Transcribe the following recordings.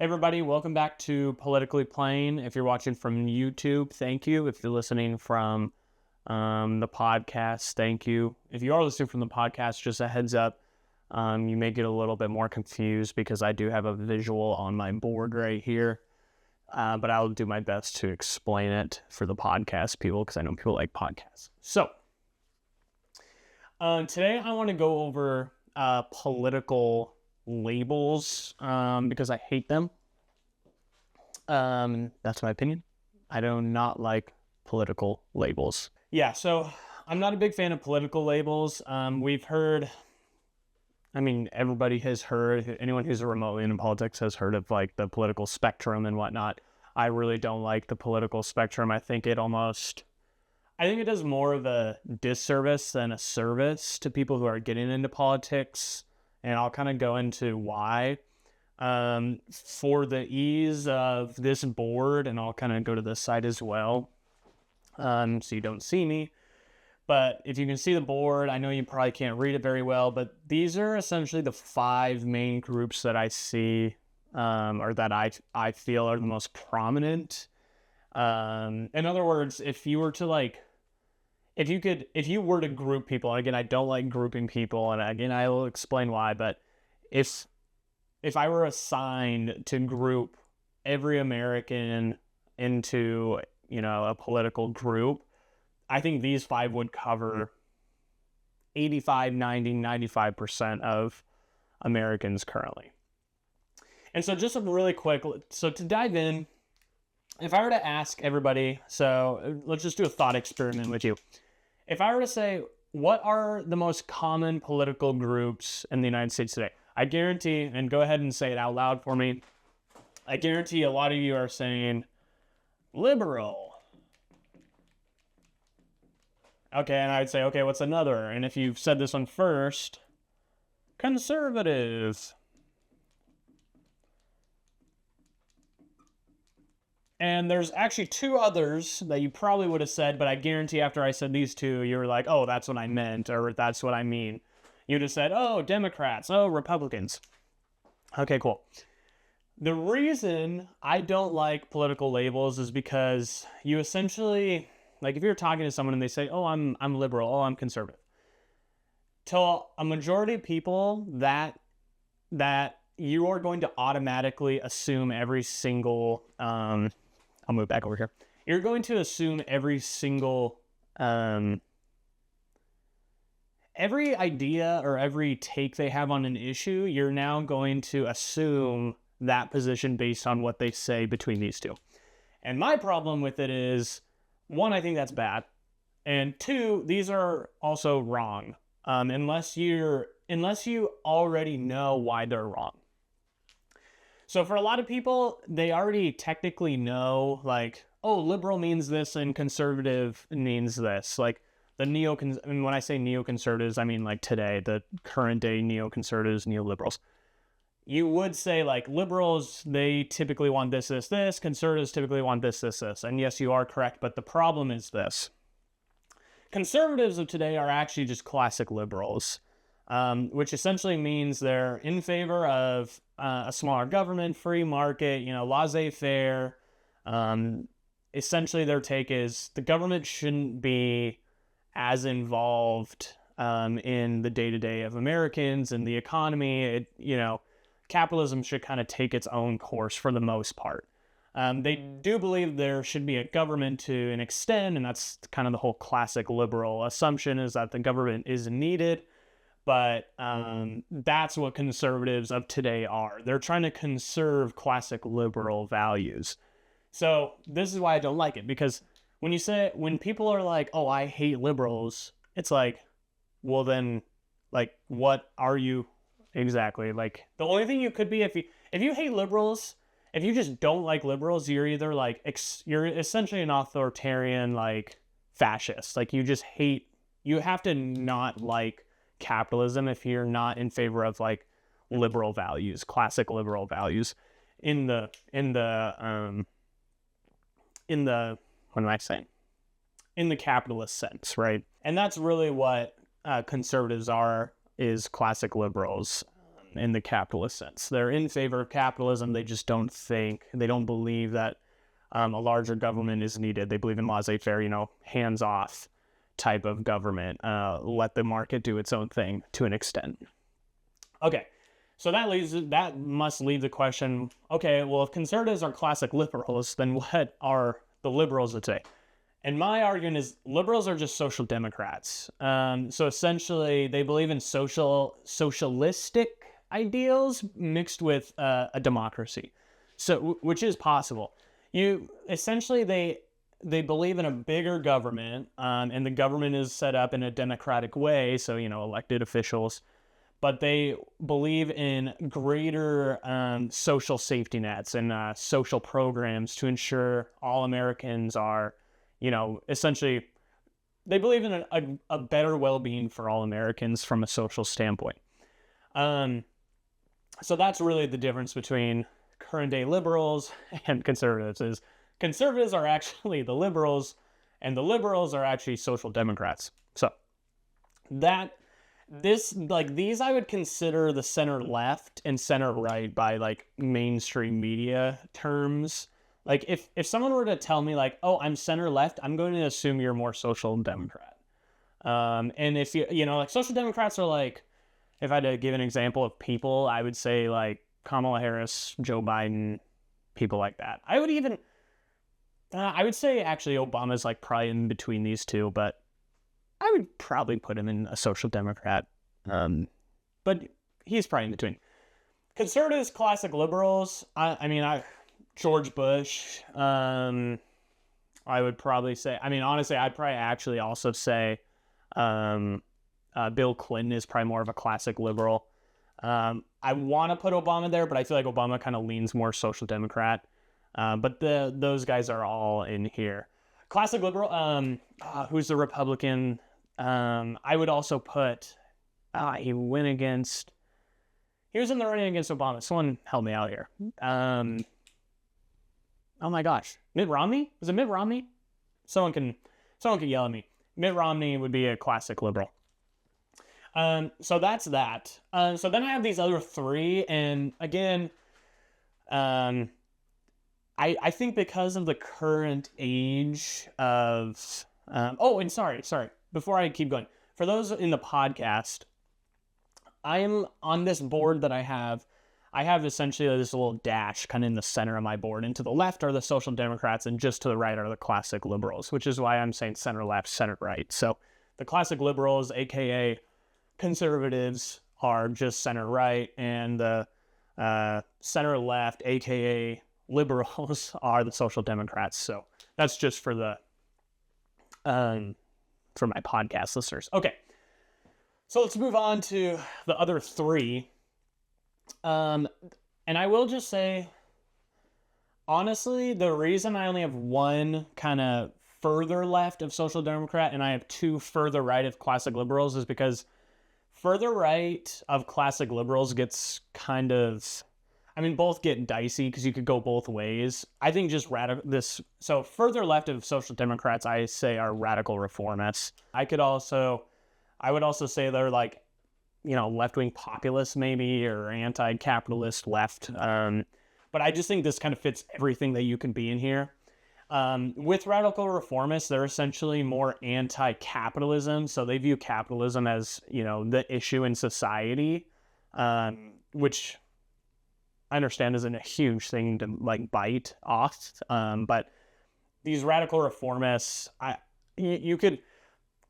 Everybody, welcome back to Politically Plain. If you're watching from YouTube, thank you. If you're listening from the podcast, thank you. If you are listening from the podcast, just a heads up, you may get a little bit more confused because I do have a visual on my board right here, but I'll do my best to explain it for the podcast people because I know people like podcasts. So, today I want to go over political labels because I hate them. That's my opinion. I do not like political labels. Yeah, so I'm not a big fan of political labels. We've heard, everybody has heard, anyone who's remotely in politics has heard of like the political spectrum and whatnot. I really don't like the political spectrum. I think it does more of a disservice than a service to people who are getting into politics. And I'll kind of go into why. For the ease of this board, and I'll kind of go to this side as well, so you don't see me. But if you can see the board, I know you probably can't read it very well, but these are essentially the 5 main groups that I see, or that I feel are the most prominent. In other words, if you were to group people, and again, I don't like grouping people, and again, I will explain why, but if I were assigned to group every American into, a political group, I think these 5 would cover 85, 90, 95% of Americans currently. And so just so to dive in, if I were to ask everybody, so let's just do a thought experiment with you. If I were to say, what are the most common political groups in the United States today? I guarantee, and go ahead and say it out loud for me, I guarantee a lot of you are saying liberal. Okay, and I'd say, okay, what's another? And if you've said this one first, conservative. And there's actually 2 others that you probably would have said, but I guarantee after I said these 2, you were like, oh, that's what I meant, or that's what I mean. You'd have said, oh, Democrats, oh, Republicans. Okay, cool. The reason I don't like political labels is because you essentially, like if you're talking to someone and they say, oh, I'm liberal, oh, I'm conservative. To a majority of people, that you are going to automatically assume every single, I'll move back over here. You're going to assume every single, every idea or every take they have on an issue, you're now going to assume that position based on what they say between these 2. And my problem with it is, 1, I think that's bad. And 2, these are also wrong. Unless you already know why they're wrong. So for a lot of people, they already technically know, like, oh, liberal means this and conservative means this. Like, when I say neoconservatives, I mean like today, the current day neoconservatives, neoliberals. You would say like liberals, they typically want this, this, this. Conservatives typically want this, this, this. And yes, you are correct, but the problem is this. Conservatives of today are actually just classic liberals, which essentially means they're in favor of a smaller government, free market, laissez-faire. Essentially, their take is the government shouldn't be as involved in the day-to-day of Americans and the economy. Capitalism should kind of take its own course for the most part. They do believe there should be a government to an extent, and that's kind of the whole classic liberal assumption, is that the government is needed. But that's what conservatives of today are. They're trying to conserve classic liberal values. So this is why I don't like it, because when people are like, oh, I hate liberals, it's like, well then, like, what are you exactly? Like, the only thing you could be, if you hate liberals, if you just don't like liberals, you're either like, you're essentially an authoritarian, like, fascist. Like, you have to not like capitalism if you're not in favor of like liberal values, classic liberal values in the what am I saying? In the capitalist sense, right? And that's really what conservatives are, is classic liberals. in the capitalist sense. They're in favor of capitalism. They just they don't believe that a larger government is needed. They believe in laissez-faire, hands-off type of government. Let the market do its own thing to an extent. Okay, so that must leave the question, okay, well, if conservatives are classic liberals, then what are the liberals of today? And my argument is liberals are just social democrats. So essentially, they believe in socialistic ideals mixed with a democracy, so which is possible. They believe in a bigger government, and the government is set up in a democratic way, so elected officials. But they believe in greater social safety nets and social programs to ensure all Americans are, essentially, they believe in a better well-being for all Americans from a social standpoint. So that's really the difference between current-day liberals and conservatives. Is conservatives are actually the liberals, and the liberals are actually social democrats. So these I would consider the center left and center right by mainstream media terms. Like if someone were to tell me I'm center left, I'm going to assume you're more social democrat. And if social democrats are if I had to give an example of people, I would say Kamala Harris, Joe Biden, people like that. I would say actually Obama's probably in between these two, but I would probably put him in a social democrat. But he's probably in between. Conservatives, classic liberals. George Bush. I would probably say. Honestly, I'd probably actually also say Bill Clinton is probably more of a classic liberal. I want to put Obama there, but I feel like Obama kind of leans more social democrat. But those guys are all in here. Classic liberal. Who's the Republican? I would also put. He was in the running against Obama. Someone help me out here. Oh my gosh, Mitt Romney? Was it Mitt Romney? Someone can yell at me. Mitt Romney would be a classic liberal. So that's that. So then I have these other three, and again, I think because of the current age of, and sorry, before I keep going, for those in the podcast, I am on this board that I have essentially this little dash kind of in the center of my board, and to the left are the social democrats, and just to the right are the classic liberals, which is why I'm saying center left, center right. So the classic liberals, aka conservatives, are just center right, and the center left, aka liberals, are the social democrats. So that's just for the for my podcast listeners. Okay, so let's move on to the other three. And I will just say, honestly, the reason I only have one kind of further left of social democrat and I have two further right of classic liberals is because further right of classic liberals gets kind of, both get dicey because you could go both ways. I think just so further left of social democrats, I say, are radical reformists. I would also say they're left-wing populists maybe, or anti-capitalist left. But I just think this kind of fits everything that you can be in here. With radical reformists, they're essentially more anti-capitalism. So they view capitalism as, the issue in society, which I understand isn't a huge thing to bite off. But these radical reformists,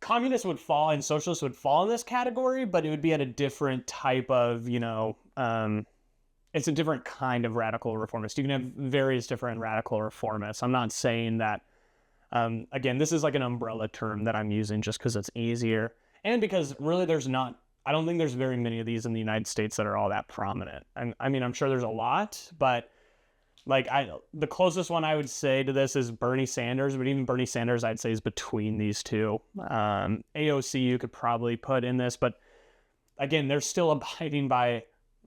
communists would fall and socialists would fall in this category, but it would be at a different type of, it's a different kind of radical reformist. You can have various different radical reformists. I'm not saying that, again, this is an umbrella term that I'm using just because it's easier. And because really I don't think there's very many of these in the United States that are all that prominent. I'm sure there's a lot, but the closest one I would say to this is Bernie Sanders, but even Bernie Sanders I'd say is between these two. AOC you could probably put in this, but again, they're still abiding by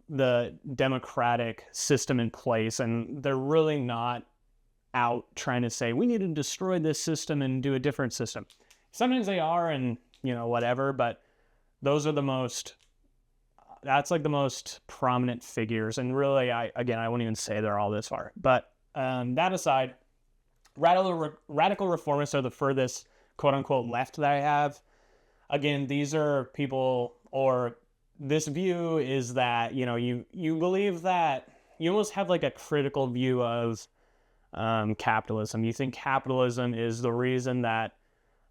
the democratic system in place, and they're really not out trying to say we need to destroy this system and do a different system. Sometimes they are, and whatever, but those are the most That's like the most prominent figures. And really, I won't even say they're all this far. But that aside, radical reformists are the furthest quote unquote left that I have. Again, these are people, or this view is that, you believe that you almost have like a critical view of capitalism. You think capitalism is the reason that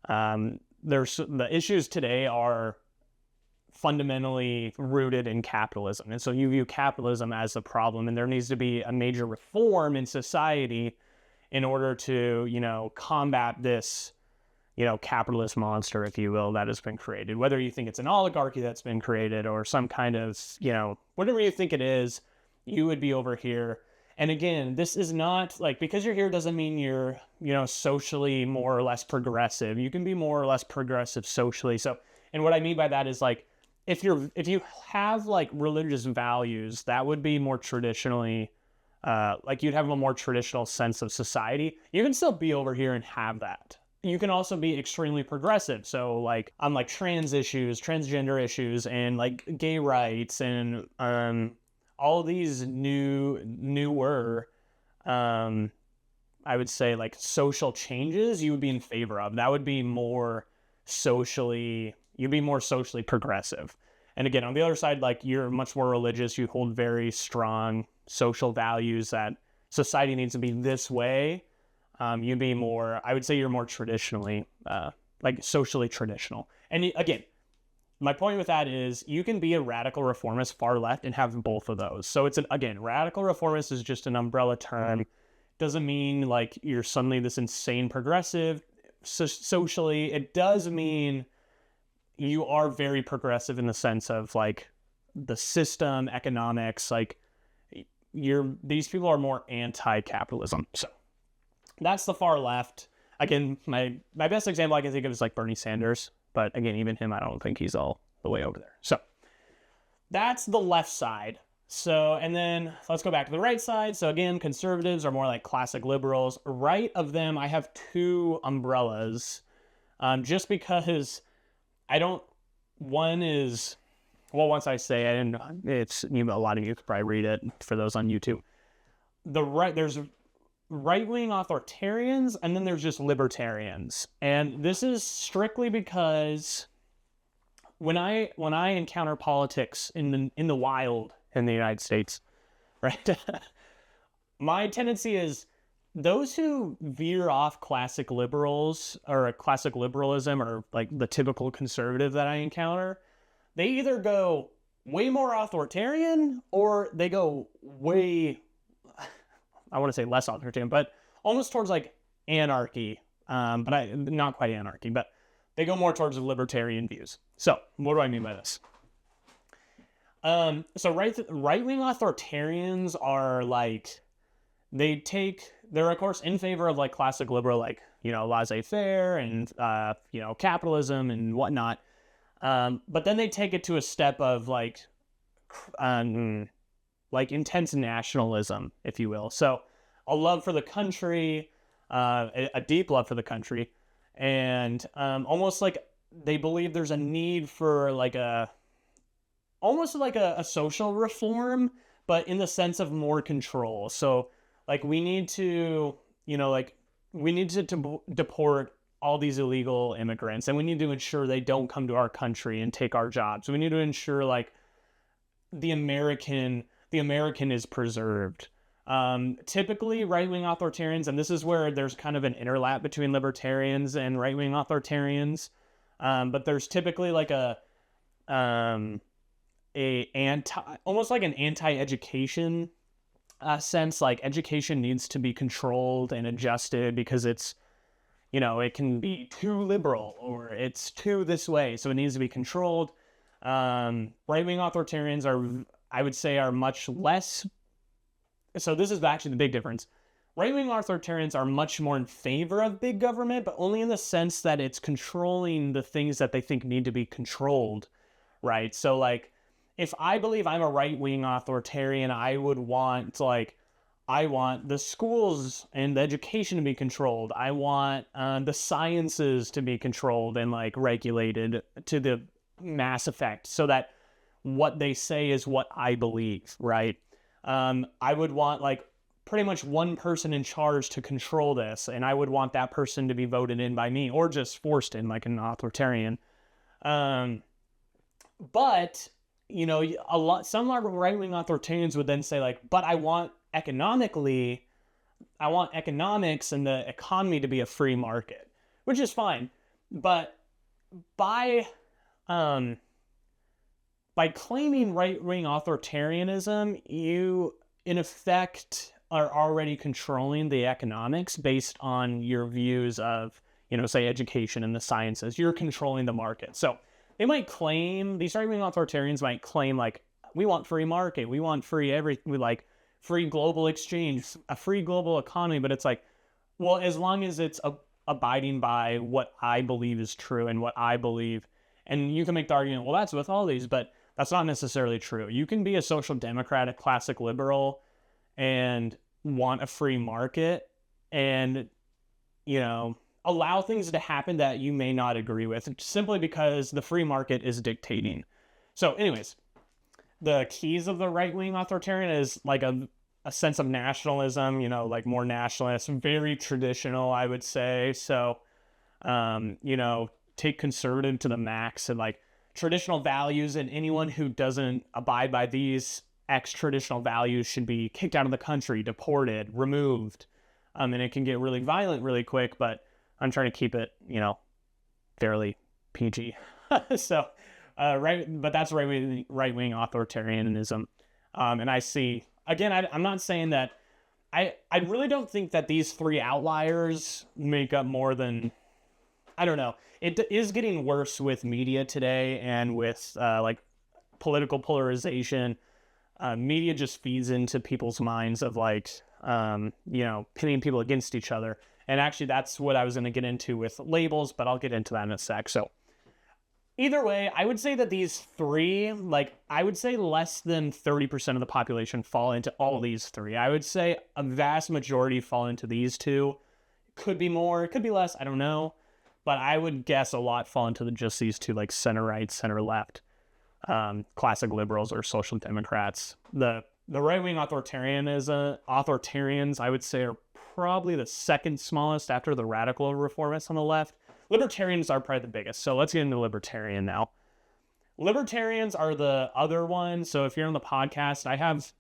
the issues today are fundamentally rooted in capitalism. And so you view capitalism as a problem, and there needs to be a major reform in society in order to, combat this, capitalist monster, if you will, that has been created. Whether you think it's an oligarchy that's been created or some kind of, whatever you think it is, you would be over here. And again, this is not like, because you're here doesn't mean you're, socially more or less progressive. You can be more or less progressive socially. So, and what I mean by that is like, if you have like religious values, that would be more traditionally, like you'd have a more traditional sense of society. You can still be over here and have that. You can also be extremely progressive. So like on like trans issues, transgender issues, and like gay rights, and all these newer, I would say like social changes you would be in favor of. That would be you'd be more socially progressive. And again, on the other side, like you're much more religious. You hold very strong social values that society needs to be this way. You'd be more, I would say you're more traditionally, like socially traditional. And again, my point with that is you can be a radical reformist far left and have both of those. So it's again, radical reformist is just an umbrella term. Doesn't mean like you're suddenly this insane progressive socially. It does mean you are very progressive in the sense of like the system, economics, like these people are more anti-capitalism. So that's the far left. Again, my best example I can think of is like Bernie Sanders. But again, even him, I don't think he's all the way over there. So that's the left side. So, and then let's go back to the right side. So again, conservatives are more like classic liberals. Right of them, I have two umbrellas. Just because one is, well, once I say it, and it's, a lot of you could probably read it for those on YouTube. There's right-wing authoritarians, and then there's just libertarians. And this is strictly because when I encounter politics in the wild in the United States, right? My tendency is those who veer off classic liberals or classic liberalism or like the typical conservative that I encounter, they either go way more authoritarian or they go way, I want to say less authoritarian, but almost towards like anarchy. But not quite anarchy, but they go more towards libertarian views. So what do I mean by this? So right-wing authoritarians are like, they're of course in favor of like classic liberal, like, laissez-faire and, capitalism and whatnot. But then they take it to a step of like intense nationalism, if you will. So a love for the country, a deep love for the country, and almost like they believe there's a need for like almost like a social reform, but in the sense of more control. So like we need to, deport all these illegal immigrants, and we need to ensure they don't come to our country and take our jobs. We need to ensure like the American is preserved. Typically right-wing authoritarians, and this is where there's kind of an interlap between libertarians and right-wing authoritarians, but there's typically like almost like an anti-education sense. Like education needs to be controlled and adjusted because it's, it can be too liberal or it's too this way, so it needs to be controlled. Right-wing authoritarians I would say are much less. So this is actually the big difference. Right-wing authoritarians are much more in favor of big government, but only in the sense that it's controlling the things that they think need to be controlled, right? So like, if I believe I'm a right-wing authoritarian, I want the schools and the education to be controlled. I want the sciences to be controlled and like regulated to the mass effect, so that what they say is what I believe, right? I would want like pretty much one person in charge to control this, and I would want that person to be voted in by me or just forced in like an authoritarian. But some right-wing authoritarians would then say like, but I want economics and the economy to be a free market, which is fine. But by claiming right-wing authoritarianism, you in effect are already controlling the economics based on your views of, say education and the sciences. You're controlling the market. So these right-wing authoritarians might claim like, we want free market, we want we like free global exchange, a free global economy. But it's like, well, as long as it's abiding by what I believe is true and what I believe, and you can make the argument, well, that's with all these, but that's not necessarily true. You can be a social democrat, a classic liberal, and want a free market and, allow things to happen that you may not agree with simply because the free market is dictating. So anyways, the keys of the right-wing authoritarian is like a sense of nationalism, like more nationalist, very traditional, I would say. So, take conservative to the max, and like traditional values, and anyone who doesn't abide by these traditional values should be kicked out of the country, deported, removed. And it can get really violent really quick, but I'm trying to keep it, fairly PG. So, but that's right-wing authoritarianism. And I see, again, I'm not saying that, I really don't think that these three outliers make up more than, I don't know. It is getting worse with media today and with like political polarization. Media just feeds into people's minds of like, pitting people against each other. And actually, that's what I was going to get into with labels, but I'll get into that in a sec. So either way, I would say that these three, I would say less than 30% of the population fall into all these three. I would say a vast majority fall into these two. Could be more, it could be less, I don't know. But I would guess a lot fall into just these two, like center-right, center-left, classic liberals or social democrats. The right-wing authoritarians, I would say, are probably the second smallest after the radical reformists on the left. Libertarians are probably the biggest. So let's get into libertarian now. Libertarians are the other one. So if you're on the podcast, I have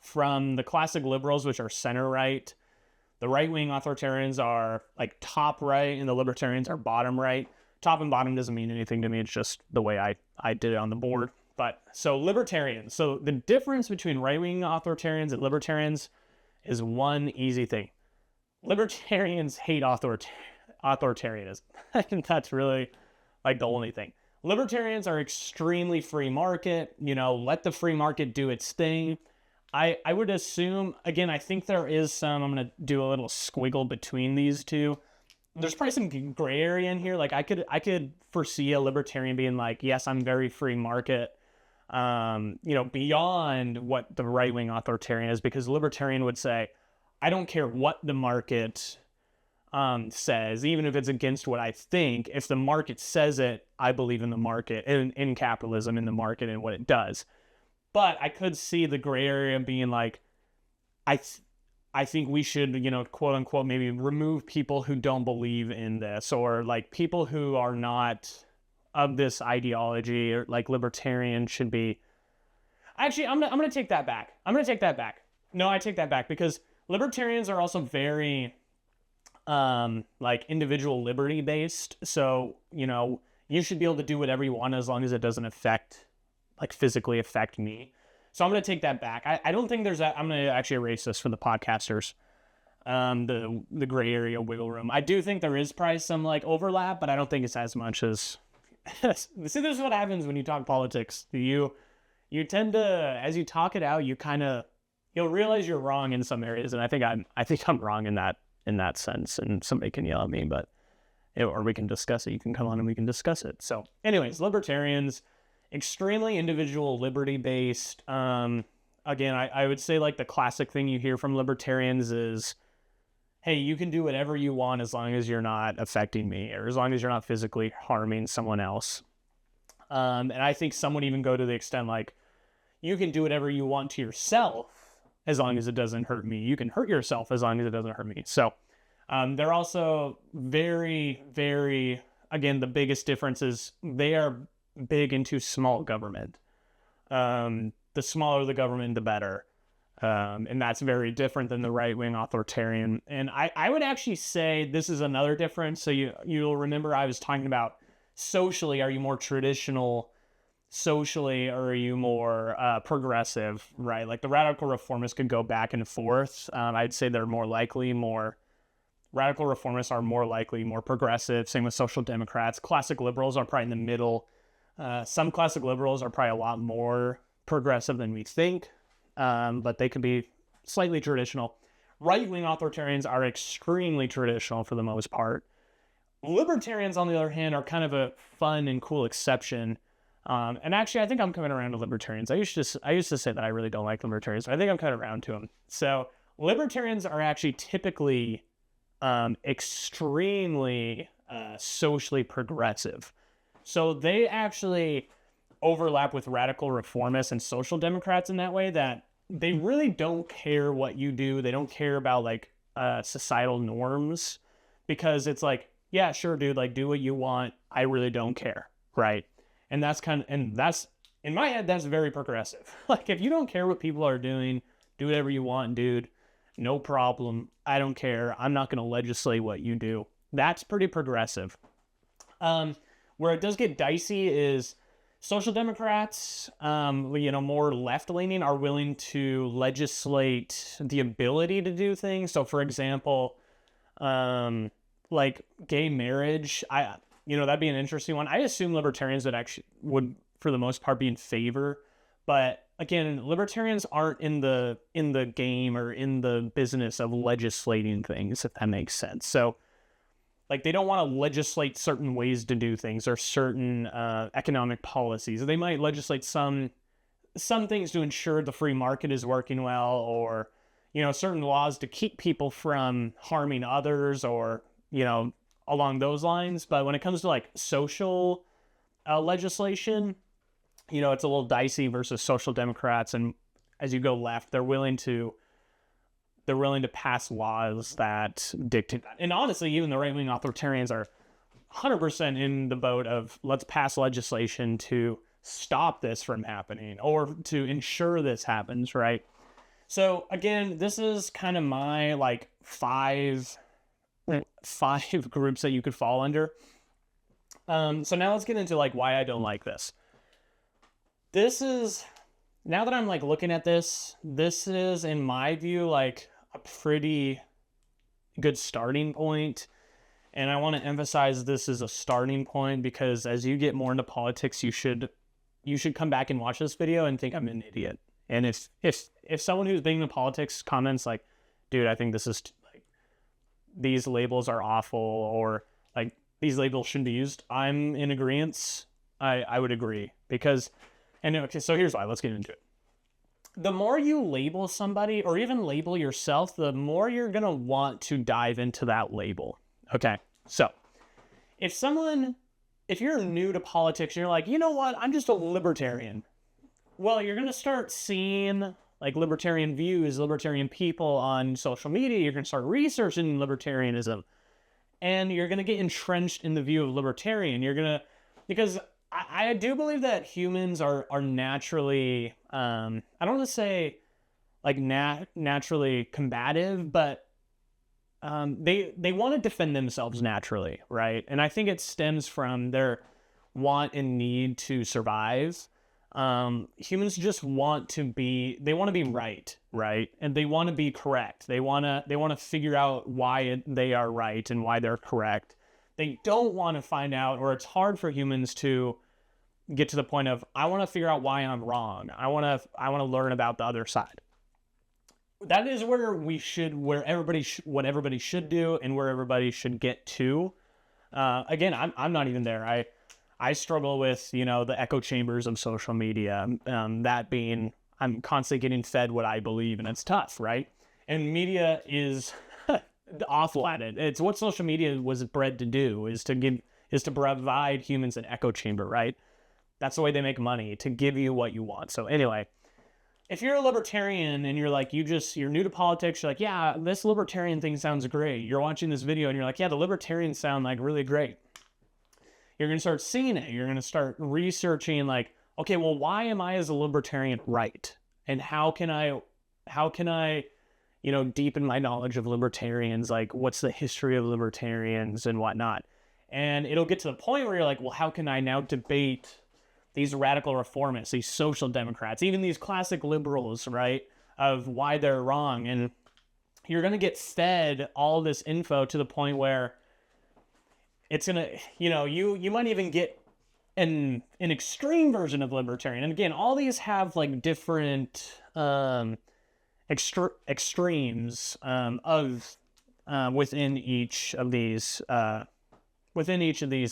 from the classic liberals, which are center-right. The right-wing authoritarians are like top right, and the libertarians are bottom right. Top and bottom doesn't mean anything to me. It's just the way I did it on the board. But so libertarians. So the difference between right-wing authoritarians and libertarians is one easy thing. Libertarians hate authoritarianism. I think that's really like the only thing. Libertarians are extremely free market, let the free market do its thing. I would assume, again, I think there is some, I'm going to do a little squiggle between these two. There's probably some gray area in here. Like I could foresee a libertarian being like, yes, I'm very free market, beyond what the right-wing authoritarian is, because the libertarian would say, I don't care what the market says, even if it's against what I think. If the market says it, I believe in the market, in capitalism, in the market and what it does. But I could see the gray area being like, I think we should, quote unquote, maybe remove people who don't believe in this, or like people who are not of this ideology, or like libertarian should be. Actually, I'm gonna take that back. No, I take that back, because libertarians are also very like individual liberty based. So, you should be able to do whatever you want as long as it doesn't physically affect me. So I'm going to take that back. I don't think there's that. I'm going to actually erase this for the podcasters. The gray area wiggle room. I do think there is probably some overlap, but I don't think it's as much as, see, this is what happens when you talk politics. You tend to, as you talk it out, you'll realize you're wrong in some areas. And I think I'm wrong in that sense. And somebody can yell at me, or we can discuss it. You can come on and we can discuss it. So anyways, libertarians, extremely individual liberty based. Again, I would say the classic thing you hear from libertarians is, hey, you can do whatever you want as long as you're not affecting me, or as long as you're not physically harming someone else. And I think some would even go to the extent like, you can do whatever you want to yourself as long as it doesn't hurt me. You can hurt yourself as long as it doesn't hurt me. So they're also very, very, again, the biggest difference is they are big into small government. The smaller the government, the better. And that's very different than the right-wing authoritarian. And I would actually say this is another difference. So you'll remember I was talking about socially, are you more traditional socially, or are you more progressive, right? Like the radical reformists could go back and forth. I'd say they're more likely radical reformists are more likely more progressive. Same with social democrats. Classic liberals are probably in the middle. Some classic liberals are probably a lot more progressive than we think, but they could be slightly traditional. Right-wing authoritarians are extremely traditional for the most part. Libertarians, on the other hand, are kind of a fun and cool exception. And actually, I think I'm coming around to libertarians. I used to say that I really don't like libertarians, but I think I'm coming around to them. So libertarians are actually typically extremely socially progressive. So they actually overlap with radical reformists and social democrats in that way, that they really don't care what you do. They don't care about like societal norms, because it's like, yeah, sure, dude, like do what you want. I really don't care, right? And that's in my head, that's very progressive. Like if you don't care what people are doing, do whatever you want, dude. No problem. I don't care. I'm not going to legislate what you do. That's pretty progressive. Where it does get dicey is social democrats, more left-leaning, are willing to legislate the ability to do things. So for example, like gay marriage, that'd be an interesting one. I assume libertarians would for the most part be in favor, but again, libertarians aren't in the game or in the business of legislating things, if that makes sense. So like they don't want to legislate certain ways to do things or certain economic policies. They might legislate some things to ensure the free market is working well, or certain laws to keep people from harming others, or along those lines. But when it comes to like social legislation, it's a little dicey versus social democrats. And as you go left, they're willing to pass laws that dictate that. And honestly, even the right-wing authoritarians are 100% in the boat of let's pass legislation to stop this from happening or to ensure this happens, right? So again, this is kind of my like five groups that you could fall under. So now let's get into like why I don't like this. Now that I'm like looking at this is in my view like a pretty good starting point. And I want to emphasize this is a starting point, because as you get more into politics, you should come back and watch this video and think I'm an idiot. And if someone who's big into politics comments like, dude, I think this is like, these labels are awful, or like these labels shouldn't be used, I'm in agreement. I would agree, because, and okay, so here's why, let's get into it. The more you label somebody or even label yourself, the more you're going to want to dive into that label. Okay. So if you're new to politics, you're like, you know what? I'm just a libertarian. Well, you're going to start seeing like libertarian views, libertarian people on social media. You're going to start researching libertarianism, and you're going to get entrenched in the view of libertarian. Because I do believe that humans are naturally, I don't want to say like naturally combative, but they want to defend themselves naturally, right? And I think it stems from their want and need to survive. Humans just want to be right? And they want to be correct. They want to figure out why they are right and why they're correct. They don't want to find out, or it's hard for humans to get to the point of, I want to figure out why I'm wrong. I want to learn about the other side. That is what everybody should do, and where everybody should get to. Again, I'm not even there. I struggle with, the echo chambers of social media. That being, I'm constantly getting fed what I believe, and it's tough, right? And media is awful at it. It's what social media was bred to do, is to provide humans an echo chamber, right? That's the way they make money, to give you what you want. So anyway, if you're a libertarian and you're like, you're new to politics, you're like, yeah, this libertarian thing sounds great. You're watching this video and you're like, yeah, the libertarians sound like really great. You're going to start seeing it. You're going to start researching like, okay, well, why am I as a libertarian right? And how can I, deepen my knowledge of libertarians? Like, what's the history of libertarians and whatnot? And it'll get to the point where you're like, well, how can I now debate these radical reformists, these social democrats, even these classic liberals, right, of why they're wrong? And you're going to get fed all this info to the point where it's going to, you might even get an extreme version of libertarian. And again, all these have like different extremes of within each of these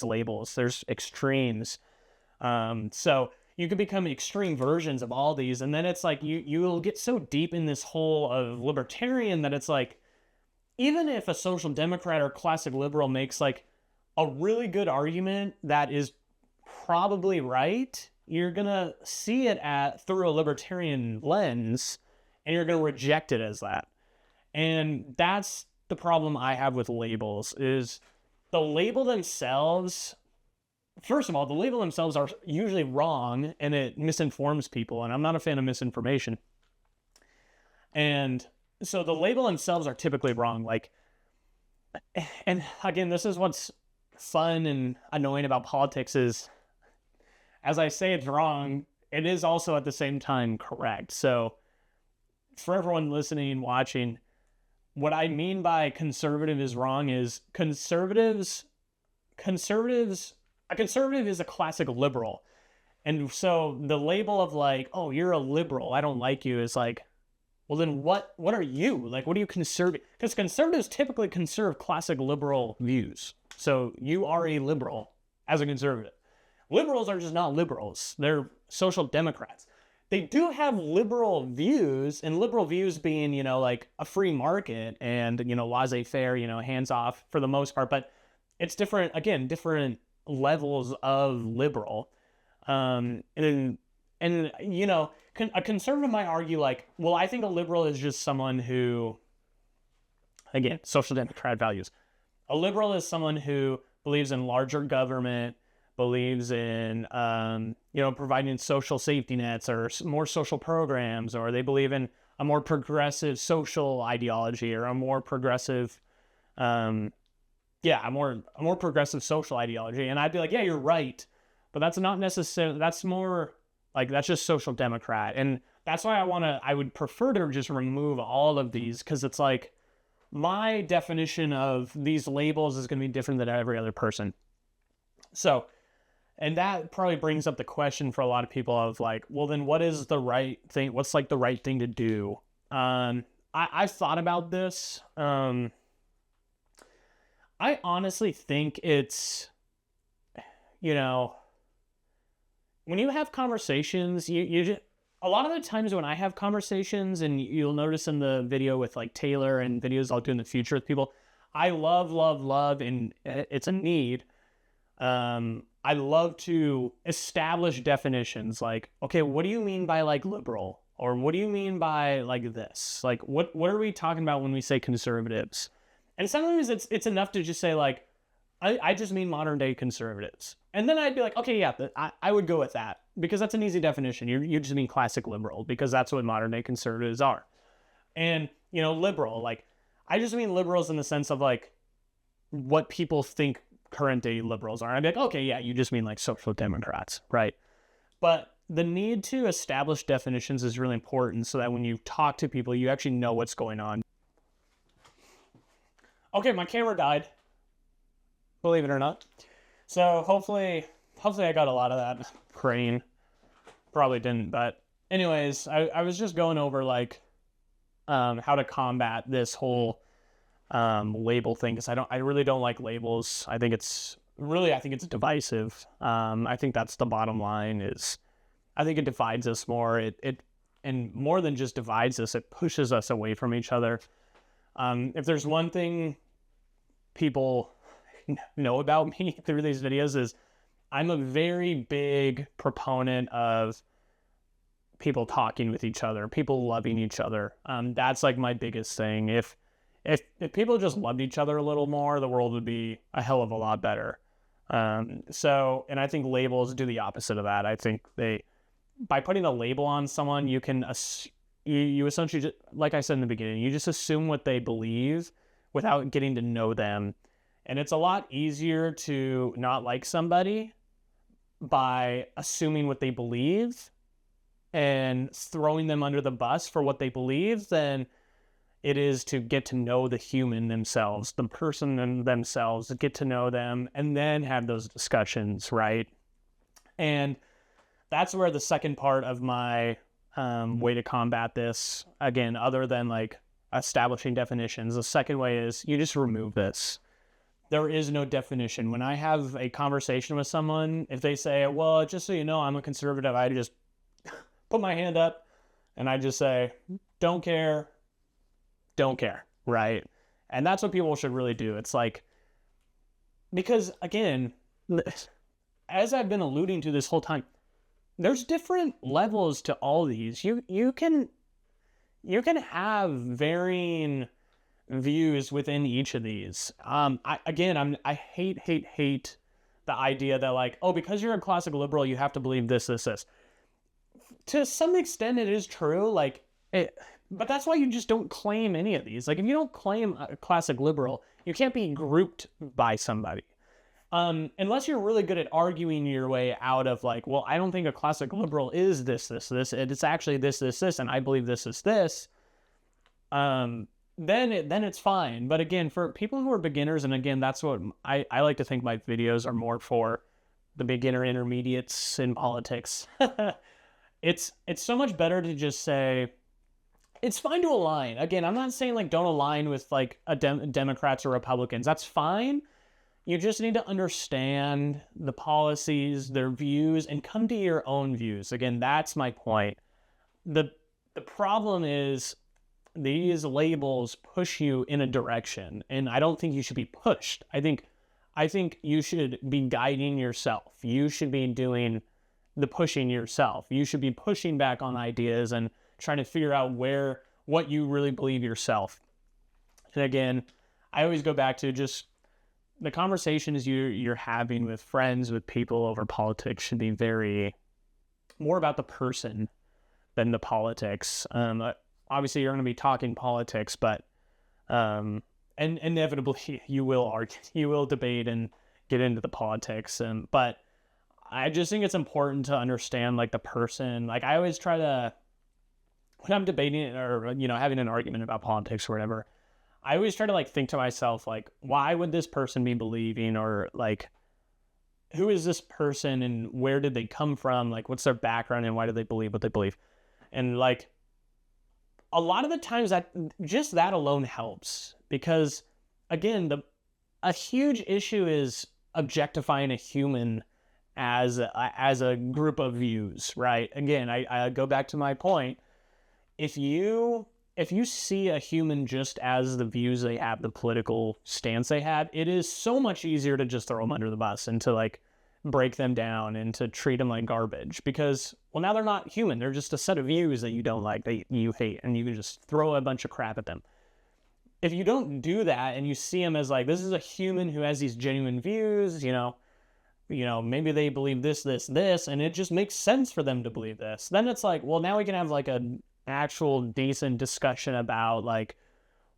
labels. There's extremes. So you could become extreme versions of all these, and then it's like you'll get so deep in this hole of libertarian that it's like, even if a social democrat or classic liberal makes like a really good argument that is probably right, you're gonna see it through a libertarian lens, and you're gonna reject it as that. And that's the problem I have with labels, is the label themselves. First of all, the label themselves are usually wrong, and it misinforms people, and I'm not a fan of misinformation. And so the label themselves are typically wrong. Like, and again, this is what's fun and annoying about politics is, as I say it's wrong, it is also at the same time correct. So for everyone listening, watching, what I mean by conservative is wrong is a conservative is a classic liberal. And so the label of like, oh, you're a liberal, I don't like you, is like, well, then what are you? Like, what are you conservative? Because conservatives typically conserve classic liberal views. So you are a liberal as a conservative. Liberals are just not liberals. They're social democrats. They do have liberal views, and liberal views being, like a free market and, laissez-faire, hands off for the most part. But it's different, again, different levels of liberal. A conservative might argue like, well, I think a liberal is just someone who, again, social democrat values. A liberal is someone who believes in larger government, believes in, providing social safety nets or more social programs, or they believe in a more progressive social ideology or a more progressive, a more progressive social ideology. And I'd be like, yeah, you're right. But that's not necessarily, that's more like, that's just social democrat. And that's why I would prefer to just remove all of these, because it's like, my definition of these labels is going to be different than every other person. So, and that probably brings up the question for a lot of people of like, well, then what is the right thing? What's like the right thing to do? I've thought about this. I honestly think it's, when you have conversations, you just, a lot of the times when I have conversations, and you'll notice in the video with like Taylor and videos I'll do in the future with people, I love, and it's a need. I love to establish definitions like, okay, what do you mean by like liberal? Or what do you mean by like this? Like, what are we talking about when we say conservatives? And sometimes it's enough to just say like, I just mean modern day conservatives. And then I'd be like, okay, yeah, I would go with that, because that's an easy definition. You just mean classic liberal, because that's what modern day conservatives are. And, liberal, like, I just mean liberals in the sense of like what people think current day liberals are. I'd be like, okay, yeah, you just mean like social democrats, right? But the need to establish definitions is really important so that when you talk to people, you actually know what's going on. Okay, my camera died, believe it or not. So hopefully I got a lot of that crane. Probably didn't, but anyways, I was just going over like how to combat this whole label thing, because I really don't like labels. I think it's divisive. I think that's the bottom line. Is I think it divides us more. It and more than just divides us, it pushes us away from each other. If there's one thing people know about me through these videos, is I'm a very big proponent of people talking with each other, people loving each other. That's like my biggest thing. If people just loved each other a little more, the world would be a hell of a lot better. And I think labels do the opposite of that. I think by putting a label on someone, you can you essentially, just, like I said in the beginning, you just assume what they believe without getting to know them. And it's a lot easier to not like somebody by assuming what they believe and throwing them under the bus for what they believe than it is to get to know the human themselves, the person themselves, get to know them, and then have those discussions, right? And that's where the second part of my way to combat this, again, other than like establishing definitions, the second way is you just remove this. There is no definition. When I have a conversation with someone, if they say, well, just so you know, I'm a conservative, I just put my hand up and I just say, don't care, right? And that's what people should really do. It's like, because again, as I've been alluding to this whole time, there's different levels to all these. You can have varying views within each of these. I hate the idea that like, oh, because you're a classic liberal, you have to believe this. To some extent, it is true. But that's why you just don't claim any of these. Like, if you don't claim a classic liberal, you can't be grouped by somebody. Unless you're really good at arguing your way out of like, well, I don't think a classic liberal is this, it's actually this, and I believe this is this. Then it's fine. But again, for people who are beginners, and again, that's what I like to think my videos are more for, the beginner intermediates in politics. It's so much better to just say, it's fine to align. Again, I'm not saying like don't align with like Democrats or Republicans. That's fine. You just need to understand the policies, their views, and come to your own views. Again, that's my point. The problem is these labels push you in a direction, and I don't think you should be pushed. I think you should be guiding yourself. You should be doing the pushing yourself. You should be pushing back on ideas and trying to figure out what you really believe yourself. And again, I always go back to just the conversations you're having with friends, with people over politics should be very more about the person than the politics. Obviously, you're going to be talking politics, but and inevitably you will argue, you will debate and get into the politics. But I just think it's important to understand like the person. Like I always try to, when I'm debating or having an argument about politics or whatever, I always try to like think to myself, like, why would this person be believing, or like, who is this person and where did they come from? Like, what's their background and why do they believe what they believe? And like, a lot of the times that alone helps, because again, a huge issue is objectifying a human as a group of views, right? Again, I go back to my point. If you see a human just as the views they have, the political stance they have, it is so much easier to just throw them under the bus and to like break them down and to treat them like garbage, because, well, now they're not human. They're just a set of views that you don't like, that you hate, and you can just throw a bunch of crap at them. If you don't do that and you see them as like, this is a human who has these genuine views, maybe they believe this, and it just makes sense for them to believe this, then it's like, well, now we can have like an actual decent discussion about like,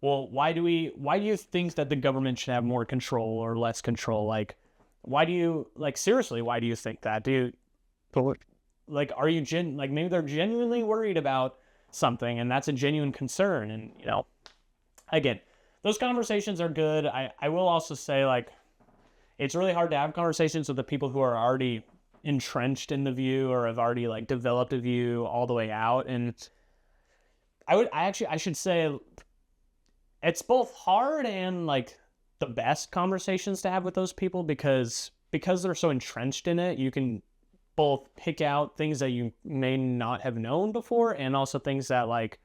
well, why do you think that the government should have more control or less control? Like, why do you, like, seriously, why do you think that? Like, are you maybe they're genuinely worried about something and that's a genuine concern. And, again, those conversations are good. I will also say, like, it's really hard to have conversations with the people who are already entrenched in the view or have already like developed a view all the way out. And I should say it's both hard and like the best conversations to have with those people, because they're so entrenched in it, you can both pick out things that you may not have known before, and also things that like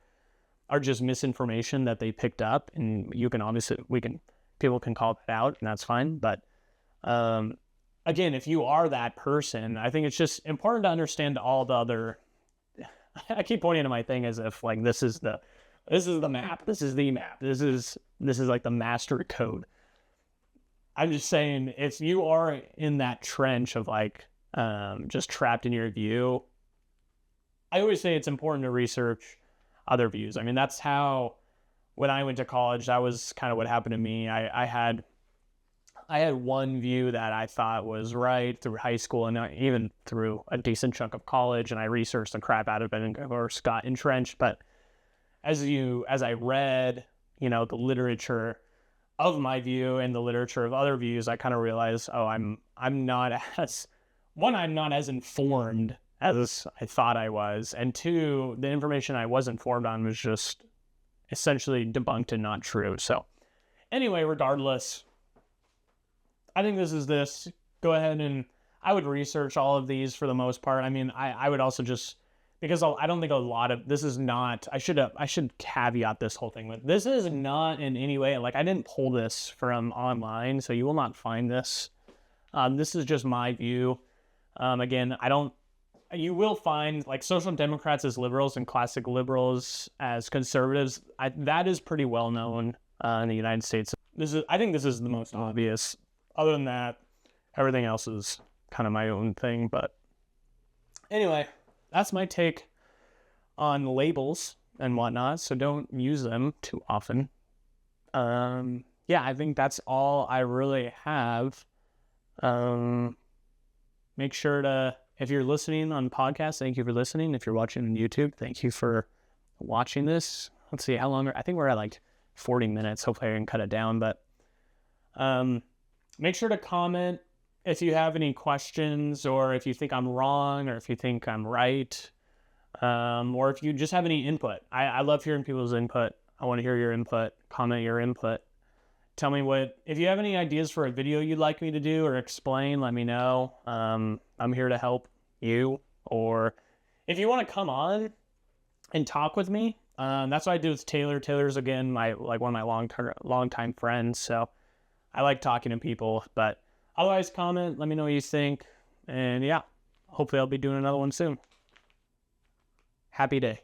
are just misinformation that they picked up, and you can people can call that out, and that's fine. But again, if you are that person, I think it's just important to understand all the other. I keep pointing to my thing as if like this is the map, this is the map, this is like the master code. I'm just saying, if you are in that trench of like just trapped in your view, I always say it's important to research other views. I mean, that's how, when I went to college, that was kind of what happened to me. I had one view that I thought was right through high school and even through a decent chunk of college, and I researched the crap out of it and of course got entrenched. But as I read, the literature of my view and the literature of other views, I kind of realized, I'm not as informed as I thought I was, and two, the information I was informed on was just essentially debunked and not true. So anyway, regardless, I think this. Go ahead, and I would research all of these for the most part. I mean, I would also just, because I don't think a lot of this is not, I should caveat this whole thing with, this is not in any way, like I didn't pull this from online, so you will not find this. This is just my view. Again, you will find like social democrats as liberals and classic liberals as conservatives. That is pretty well known in the United States. I think this is the most obvious. Other than that, everything else is kind of my own thing. But anyway, that's my take on labels and whatnot. So don't use them too often. Yeah, I think that's all I really have. Make sure to, if you're listening on podcasts, thank you for listening. If you're watching on YouTube, thank you for watching this. Let's see how long. I think we're at like 40 minutes. Hopefully I can cut it down. But make sure to comment if you have any questions, or if you think I'm wrong, or if you think I'm right, or if you just have any input. I love hearing people's input. I want to hear your input. Comment your input. Tell me if you have any ideas for a video you'd like me to do or explain, let me know. I'm here to help you. Or if you want to come on and talk with me, that's what I do with Taylor. Taylor's, again, one of my long-time friends, so I like talking to people. But otherwise, comment, let me know what you think. And yeah, hopefully I'll be doing another one soon. Happy day.